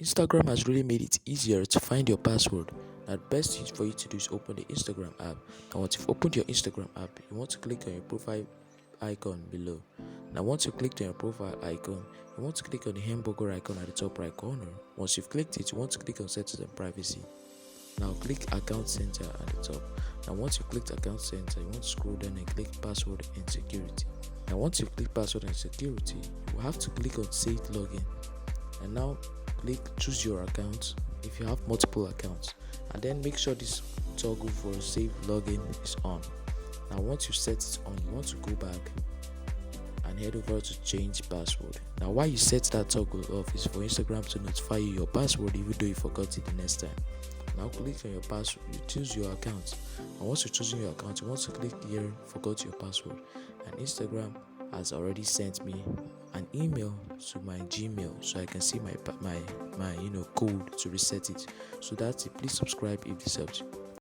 Instagram has really made it easier to find your password. Now, the best thing for you to do is open the Instagram app. Now, once you've opened your Instagram app, you want to click on your profile icon below. Now, once you click on your profile icon, you want to click on the hamburger icon at the top right corner. Once you've clicked it, you want to click on settings and privacy. Now, click account center at the top. Now, once you click account center, you want to scroll down and click password and security. Now, once you click password and security, you will have to click on save login. And now click choose your account if you have multiple accounts, and then make sure this toggle for save login is on. Now once you set it on, you want to go back and head over to change password. Now why you set that toggle off is for Instagram to notify you your password even though you forgot it the next time. Now click on your password, you choose your account, and once you're choosing your account, you want to click here forgot your password, and Instagram has already sent me an email to my Gmail so I can see my code to reset it. So that's it. Please subscribe if this helps you.